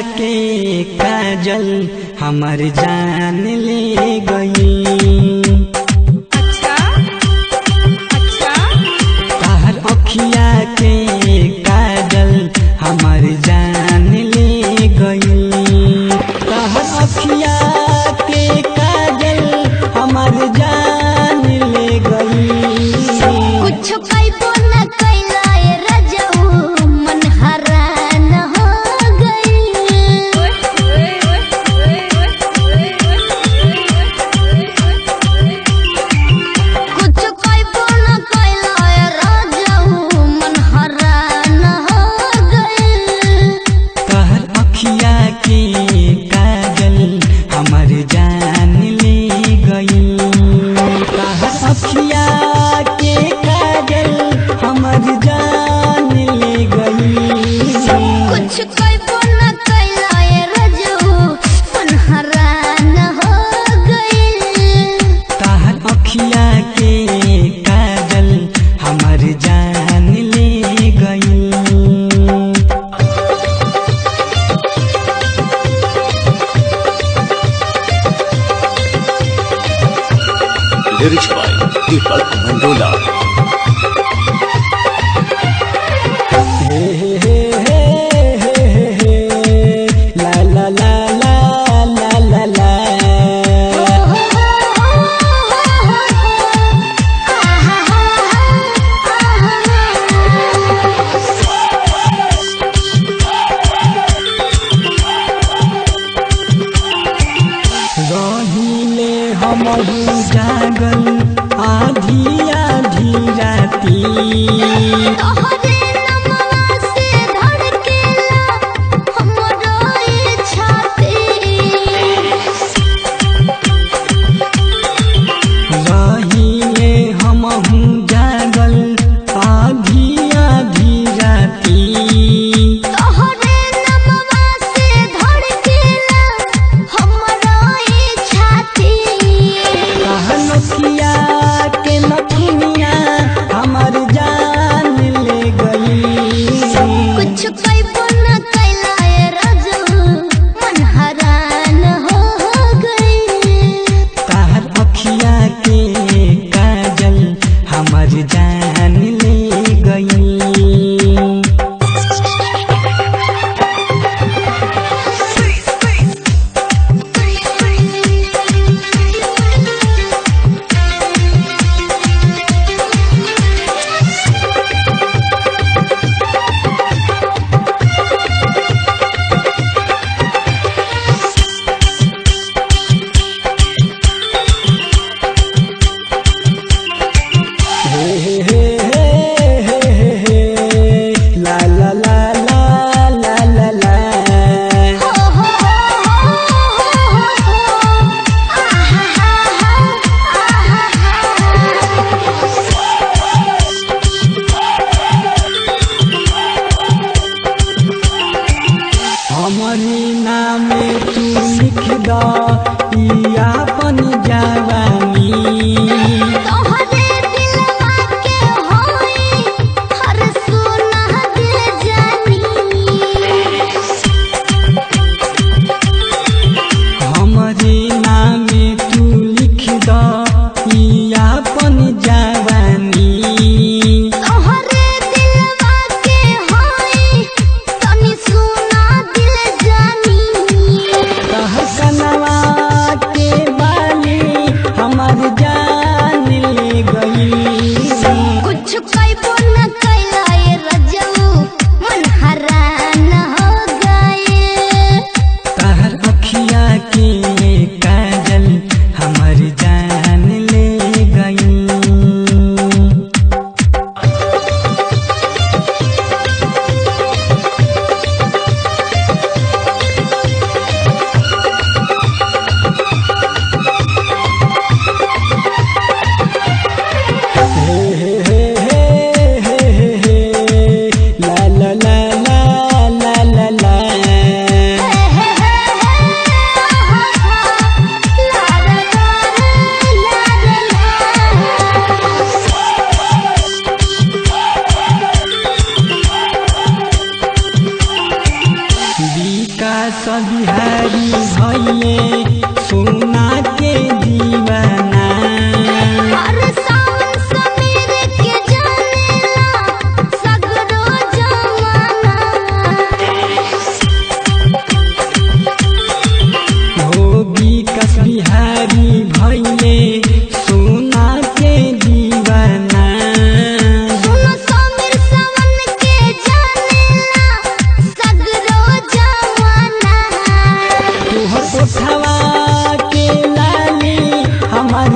के काजल हमर जान ले गई। तहर अखिया के काजल हमर जान ले गई। तहर अखिया के काजल हमर जान ले गई। कुछ पाइबो न कैलाए रजऊ मन हरान हो गई। कुछ पाइबो न कैलाए रजऊ मन हरान हो गई। तहर अखिया के काजल हमर जान ले गई। तहर अखिया के काजल हमर जान ले गई। कुछ पाइबो न कैलाए रजऊ मन हरान हो गई। तहर अखिया के काजल हमर जान ले गई। लिरिक्स बाय दीपक मंडोला। हे हे हे हे हे हे ला ला ला ला ला ला ला। रहिले हमहु जागल आधी आधी राती। तोहरे नमवा से धड़केला हमरो ई छाती। रहिले हमहु जागल आधी आधी राती। तोहरे नमवा से धड़केला हमरो ई छाती। नथिया के नथुनिया हमर जान ले गई। कुछ पाइबो न कैलाए रजऊ मन हरान हो गई। तहर अखिया के काजल हमर जान ले गई। हे हे हे हे हे हे ला ला ला ला ला ला ला। हो हो हमरी नाम तू लिख द ई आपन जवानी। तोहरे दिलवा के होई हर सुना दिल जानी। हमरी नाम तू लिख द ई आपन जवानी। तोहरे दिलवा के होई तनी सुना दिल जानी। तहर कनवा भैले सोना के दीवाना। अरे सावन समीर के जानेला सगरो जमाना। भोगी कस बिहारी भैले सोना के दीवाना। सुनो समीर सावन के जानेला सगरो जमाना। तोहर कोठवा के लाली हमार